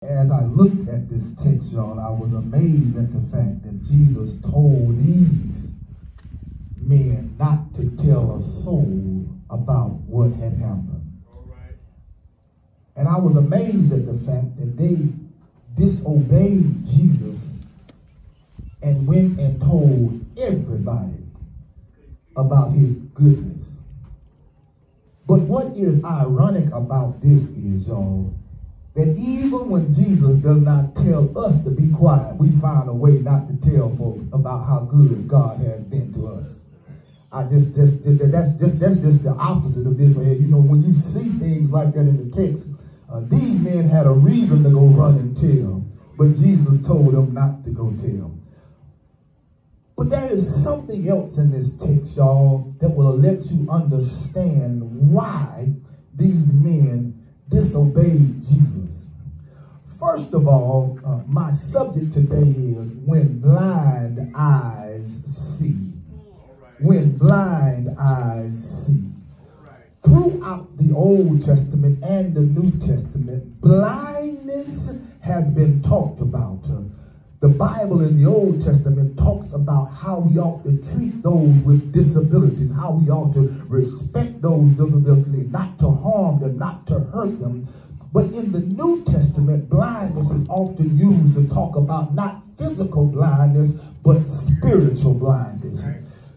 As I looked at this text, y'all, I was amazed at the fact that Jesus told these men not to tell a soul about what had happened. And I was amazed at the fact that they disobeyed Jesus and went and told everybody about his goodness. But what is ironic about this is, y'all, that even when Jesus does not tell us to be quiet, we find a way not to tell folks about how good God has been to us. That's just the opposite of this right here. You know, when you see things like that in the text, these men had a reason to go run and tell, but Jesus told them not to go tell. But there is something else in this text, y'all, that will let you understand why these men disobeyed Jesus. First of all, my subject today is when blind eyes see. When blind eyes see. Throughout the Old Testament and the New Testament, blindness has been talked about. The Bible in the Old Testament talks about how we ought to treat those with disabilities, how we ought to respect those disabilities, not to harm them, not to hurt them. But in the New Testament, blindness is often used to talk about not physical blindness, but spiritual blindness.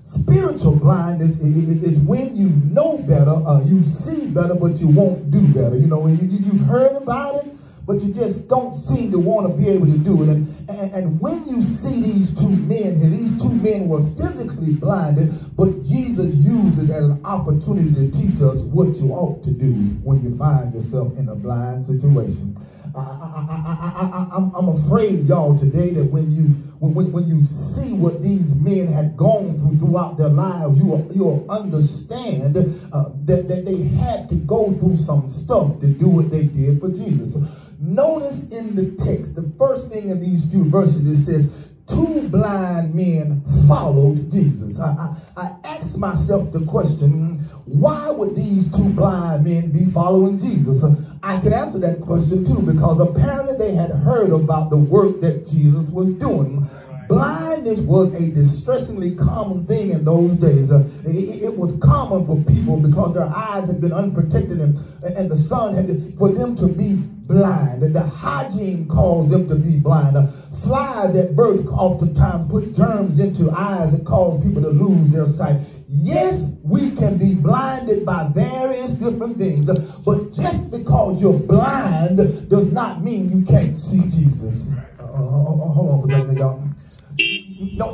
Spiritual blindness is when you know better, you see better, but you won't do better. You know, you've heard about it, but you just don't seem to want to be able to do it. And when you see these two men here, these two men were physically blinded, but Jesus uses as an opportunity to teach us what you ought to do when you find yourself in a blind situation. I'm afraid, y'all, today that when you see what these men had gone through throughout their lives, you'll understand that they had to go through some stuff to do what they did for Jesus. Notice in the text, the first thing in these few verses, it says, two blind men followed Jesus. I asked myself the question, why would these two blind men be following Jesus? I can answer that question too, because apparently they had heard about the work that Jesus was doing. Blindness was a distressingly common thing in those days. It was common for people because their eyes had been unprotected and the sun had for them to be blind. The hygiene caused them to be blind. Flies at birth oftentimes put germs into eyes that cause people to lose their sight. Yes, we can be blinded by various different things, but just because you're blind does not mean you can't see Jesus. Hold on for a second, y'all.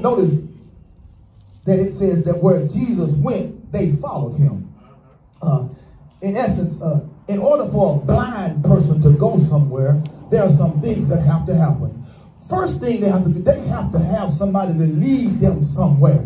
Notice that it says that where Jesus went, they followed him. In essence, in order for a blind person to go somewhere, there are some things that have to happen. First thing they have to do, they have to have somebody to lead them somewhere.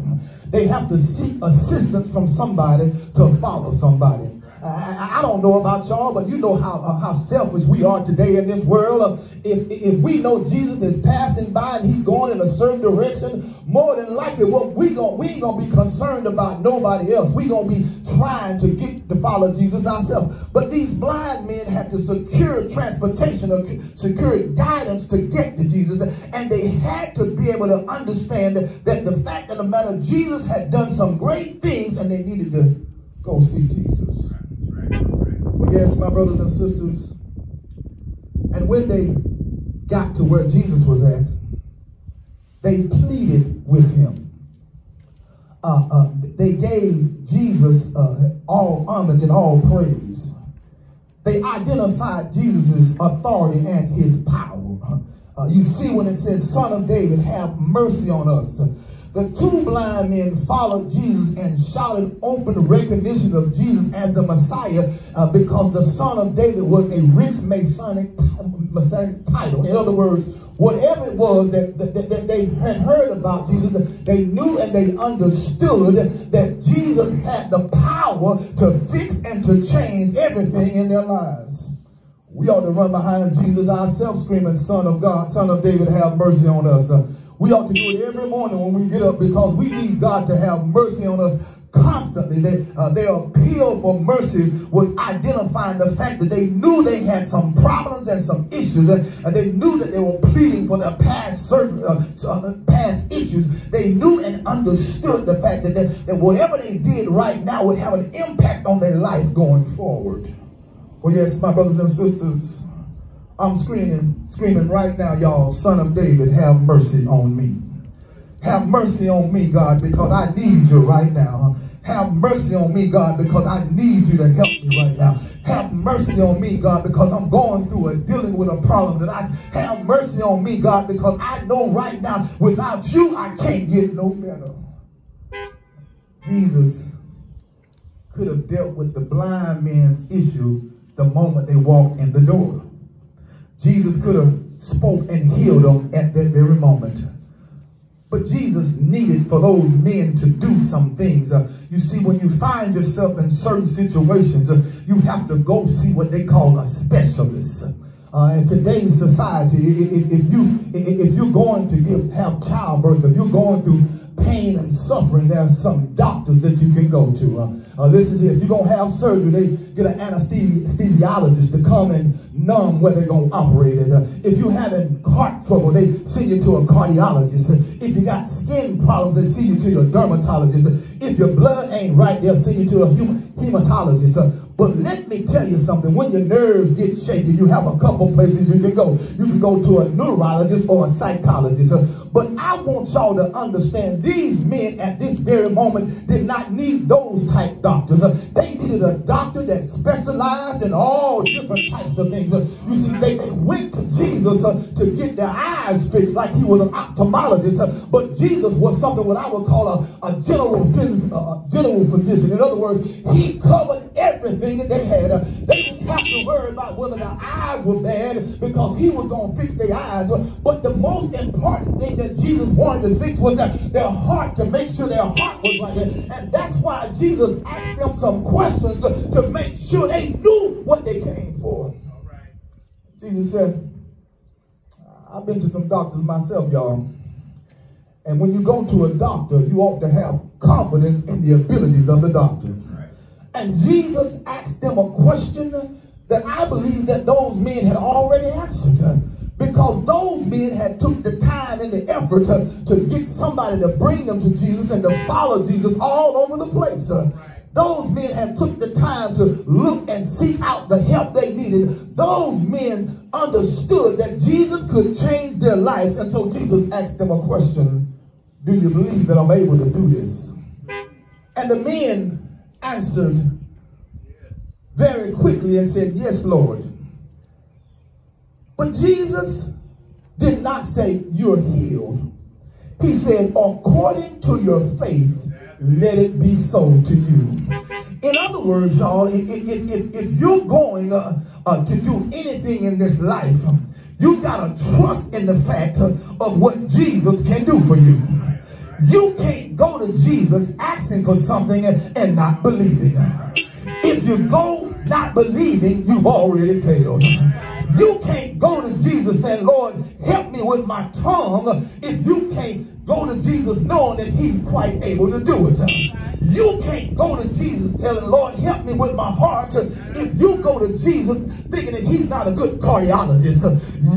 They have to seek assistance from somebody to follow somebody. I don't know about y'all, but you know how selfish we are today in this world. If we know Jesus is passing by and he's going in a certain direction, more than likely we ain't gonna be concerned about nobody else. We're gonna be trying to follow Jesus ourselves. But these blind men had to secure transportation or secure guidance to get to Jesus, and they had to be able to understand that the fact of the matter, Jesus had done some great things and they needed to go see Jesus. Yes, my brothers and sisters. And when they got to where Jesus was at, they pleaded with him. They gave Jesus all homage and all praise. They identified Jesus' authority and his power. You see when it says, Son of David, have mercy on us. The two blind men followed Jesus and shouted open recognition of Jesus as the Messiah because the Son of David was a rich Masonic title. In other words, whatever it was that they had heard about Jesus, they knew and they understood that Jesus had the power to fix and to change everything in their lives. We ought to run behind Jesus ourselves screaming, Son of God, Son of David, have mercy on us. We ought to do it every morning when we get up because we need God to have mercy on us. constantly. Their appeal for mercy was identifying the fact that they knew they had some problems and some issues, and they knew that they were pleading for their past issues. They knew and understood the fact that whatever they did right now would have an impact on their life going forward. Well, yes, my brothers and sisters, I'm screaming right now, y'all, Son of David, have mercy on me. Have mercy on me, God, because I need you right now. Have mercy on me, God, because I need you to help me right now. Have mercy on me, God, because I'm going through dealing with a problem that I have mercy on me, God, because I know right now without you I can't get no better. Jesus could have dealt with the blind man's issue the moment they walked in the door. Jesus could have spoke and healed them at that very moment. But Jesus needed for those men to do some things. You see, when you find yourself in certain situations, you have to go see what they call a specialist. In today's society, if you're going to have childbirth, if you're going through pain and suffering, there are some doctors that you can go to. Listen to, if you're going to have surgery, they get an anesthesiologist to come and numb where they're going to operate it. If you're having heart trouble, they send you to a cardiologist. If you got skin problems, they send you to your dermatologist. If your blood ain't right, they'll send you to a hematologist. But let me tell you something. When your nerves get shaky, you have a couple places you can go. You can go to a neurologist or a psychologist. But I want y'all to understand, these men at this very moment did not need those type doctors. They needed a doctor that specialized in all different types of things. You see, they went to Jesus to get their eyes fixed like he was an ophthalmologist. But Jesus was something what I would call a general physician. In other words, he covered everything that they had. They didn't have to worry about whether their eyes were bad because he was going to fix their eyes. But the most important thing that Jesus wanted to fix was their heart, to make sure their heart was right. And that's why Jesus asked them some questions to make sure they knew what they came for. Jesus said, I've been to some doctors myself, y'all. And when you go to a doctor, you ought to have confidence in the abilities of the doctor. And Jesus asked them a question that I believe that those men had already answered. Because those men had took the time and the effort to get somebody to bring them to Jesus and to follow Jesus all over the place. Those men had took the time to look and seek out the help they needed. Those men understood that Jesus could change their lives. And so Jesus asked them a question. Do you believe that I'm able to do this? And the men answered very quickly and said, yes, Lord. But Jesus did not say, you're healed. He said, according to your faith, let it be so to you. In other words, y'all, if you're going to do anything in this life, you've got to trust in the fact of what Jesus can do for you. You can't go to Jesus asking for something and not believing. If you go not believing, you've already failed. You can't go to Jesus saying, Lord, help me with my tongue, if you can't go to Jesus knowing that he's quite able to do it. You can't go to Jesus telling, Lord, help me with my heart, if you go to Jesus thinking that he's not a good cardiologist.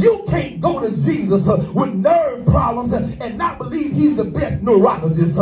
You can't go to Jesus with nerve problems and not believe he's the best neurologist.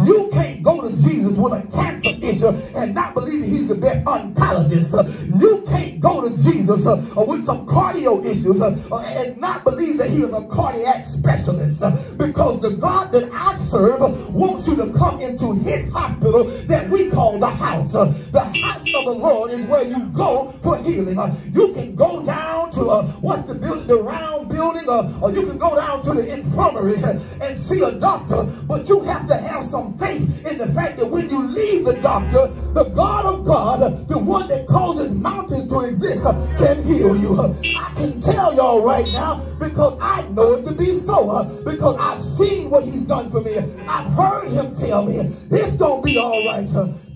You can't go to Jesus with a cancer issue and not believe that he's the best oncologist. You can't go to Jesus with some cardio issues and not believe that he is a cardiac specialist, because the God that I serve wants you to come into his hospital that we call the house. The house of the Lord is where you go for healing. You can go down to what's the building, the round building, or you can go down to the infirmary and see a doctor, but you have to have some faith in the fact that when you leave the doctor, the God of God, the one that causes mountains to exist, can heal you. I can tell y'all right now because I know it to be so, because I've seen what he's done for me. I've heard him tell me it's gonna be all right.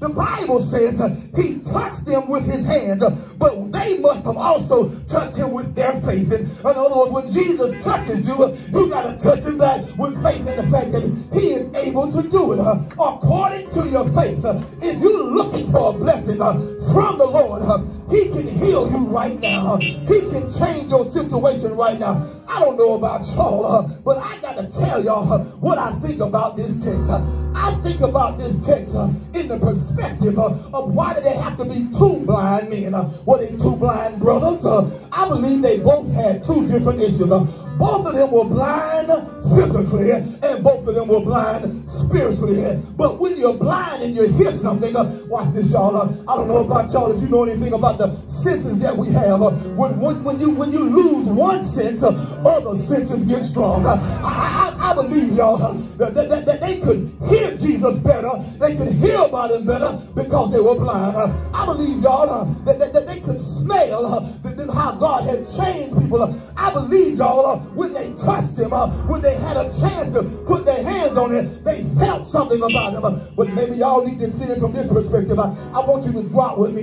The Bible says he touched them with his hands, but they must have also touched him with their faith. In other words, when Jesus touches you, you got to touch him back with faith in the fact that he is able able to do it according to your faith. If you're looking for a blessing from the Lord, he can heal you right now. He can change your situation right now. I don't know about y'all, but I got to tell y'all what I think about this text. I think about this text in the perspective of why did they have to be two blind men? Were they two blind brothers? I believe they both had two different issues. Both of them were blind physically, and both of them were blind spiritually. But when you're blind and you hear something, watch this, y'all. I don't know about y'all if you know anything about the senses that we have. When you lose one sense, other senses get strong. I believe, y'all, that they could hear Jesus better. They could hear about him better because they were blind. I believe, y'all, that they could smell how God had changed people. I believe, y'all, when they touched him, when they had a chance to put their hands on it, they felt something about him. But maybe y'all need to see it from this perspective. I want you to drop with me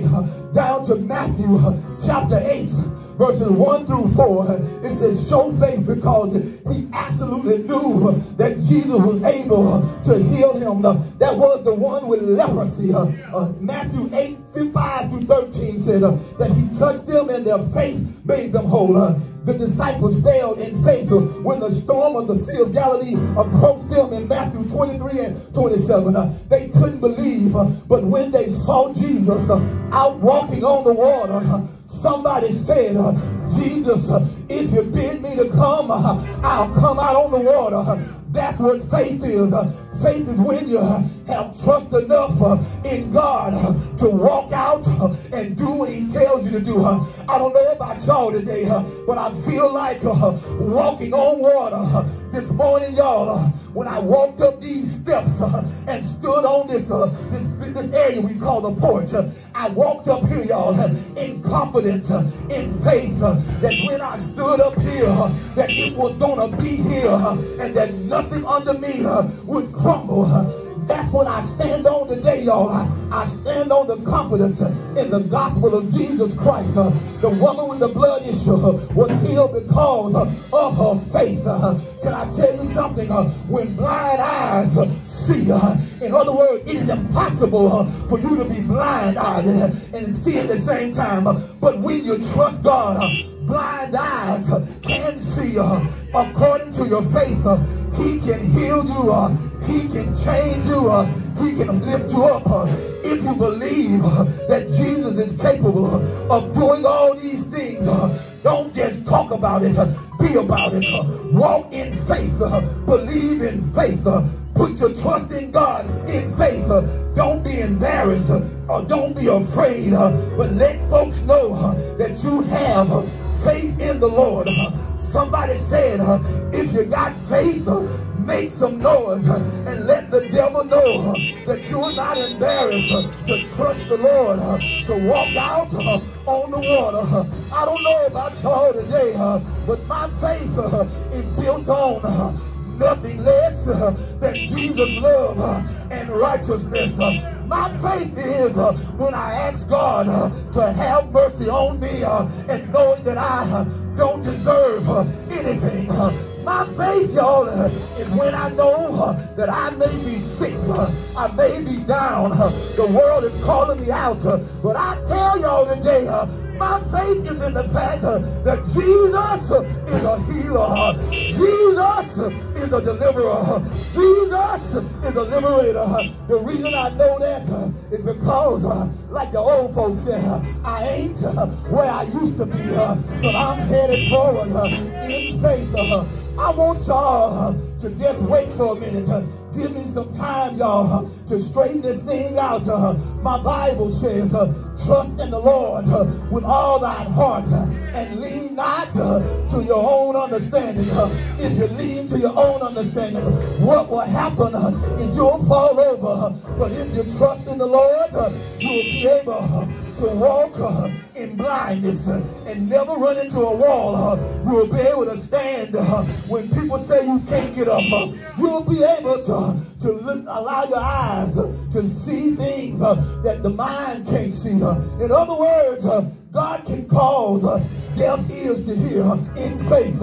down to Matthew chapter 8, verses 1 through 4. It says, show faith, because he absolutely knew that Jesus was able to heal him. That was the one with leprosy. Matthew 8, 5 through 13 said that he touched them and their faith made them whole. The disciples failed in faith when the storm of the Sea of Galilee approached them in Matthew 23 and 27. They couldn't believe, but when they saw Jesus out walking on the water, somebody said, Jesus, if you bid me to come, I'll come out on the water. That's what faith is. Faith is when you have trust enough in God to walk out and do what he tells you to do. I don't know about y'all today, but I feel like walking on water. This morning, y'all, when I walked up these steps and stood on this area we call the porch, I walked up here, y'all, in confidence, in faith, that when I stood up here, that it was going to be here, and that nothing under me would crumble. That's what I stand on today, y'all. I stand on the confidence in the gospel of Jesus Christ. The woman with the blood issue was healed because of her faith. Can I tell you something? When blind eyes see, in other words, it is impossible for you to be blind-eyed and see at the same time. But when you trust God, blind eyes can see. According to your faith, he can heal you. He can change you. He can lift you up. If you believe that Jesus is capable of doing all these things, don't just talk about it. Be about it. Walk in faith. Believe in faith. Put your trust in God in faith. Don't be embarrassed or don't be afraid, but let folks know that you have faith in the Lord. Somebody said, if you got faith, make some noise and let the devil know that you're not embarrassed to trust the Lord to walk out on the water. I don't know about y'all today, but my faith is built on nothing less than Jesus' love and righteousness. My faith is when I ask God to have mercy on me and knowing that I don't deserve anything. My faith, y'all, is when I know that I may be sick, I may be down, the world is calling me out, but I tell y'all today, my faith is in the fact that Jesus is a healer. Jesus is a deliverer. Jesus is a liberator. The reason I know that is because, like the old folks say, I ain't where I used to be, but I'm headed forward in faith. I want y'all to just wait for a minute. Give me some time, y'all, to straighten this thing out. My Bible says, trust in the Lord with all thine heart and lean not to your own understanding. If you lean to your own understanding, what will happen is you'll fall over. But if you trust in the Lord, you'll be able to walk in blindness and never run into a wall. You'll be able to stand when people say you can't get up. You'll be able to look, allow your eyes to see things that the mind can't see. In other words, God can cause deaf ears to hear in faith,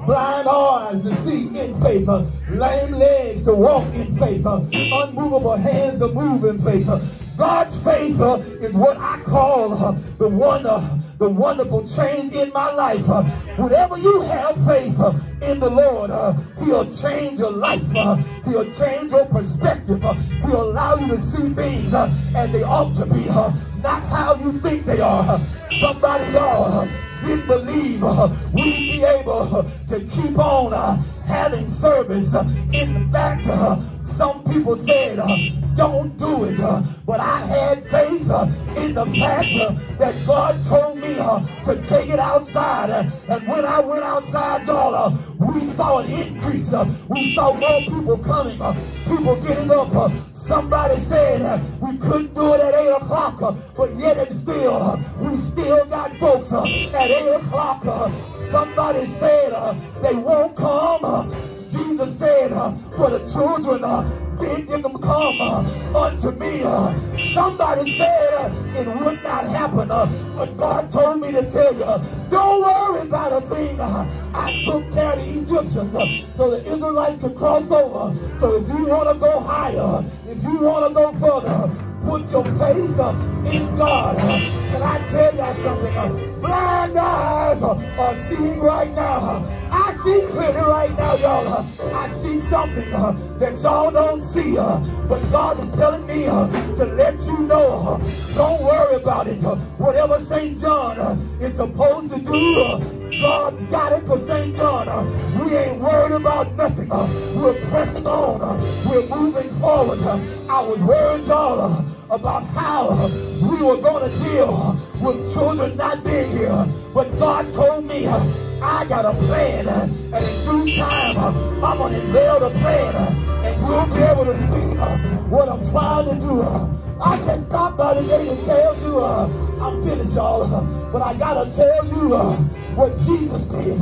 blind eyes to see in faith, lame legs to walk in faith, unmovable hands to move in faith. God's faith is what I call the wonderful change in my life. Whenever you have faith in the Lord, he'll change your life. He'll change your perspective. He'll allow you to see things as they ought to be, not how you think they are. Somebody, y'all, didn't believe we'd be able to keep on having service. In fact, some people said, don't do it. But I had faith in the fact that God told me to take it outside. And when I went outside, y'all, we saw an increase. We saw more people coming, people getting up. Somebody said we couldn't do it at 8 o'clock, but yet and still, we still got folks at 8 o'clock. Somebody said they won't come. Jesus said, for the children, bid them come unto me. Somebody said it would not happen, but God told me to tell you, don't worry about a thing. I took care of the Egyptians so the Israelites could cross over. So if you want to go higher, if you want to go further, put your faith in God. Can I tell y'all something? Blind eyes are seeing right now. I see clearly right now, y'all. I see something that y'all don't see. But God is telling me to let you know, don't worry about it. Whatever St. John is supposed to do, God's got it for St. John. We ain't worried about nothing. We're pressing on. We're moving forward. I was worried, y'all, about how we were going to deal with children not being here. But God told me, I got a plan. And in due time, I'm going to unveil the plan. And we'll be able to see what I'm trying to do. I can stop by today to tell you, I'm finished, y'all. But I got to tell you what Jesus did.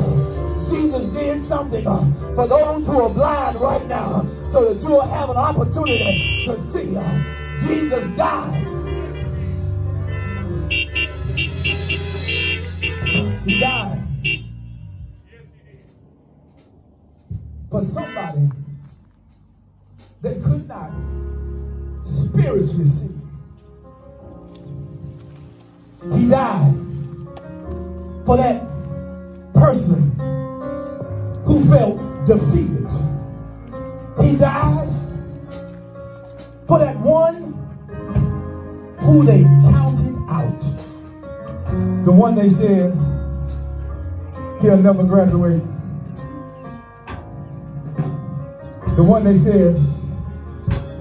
Jesus did something for those who are blind right now, so that you will have an opportunity to see. Jesus died. He died for somebody that could not spiritually see. He died for that person who felt defeated. He died for that one who they counted out. The one they said, he'll never graduate. The one they said,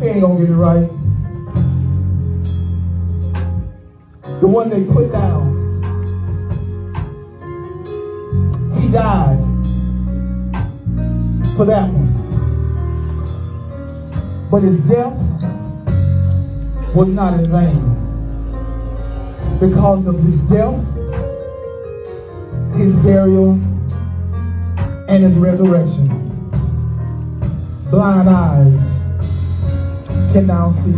he ain't gonna get it right. The one they put down. He died for that one. But his death was not in vain. Because of his death, his burial, and his resurrection, blind eyes can now see.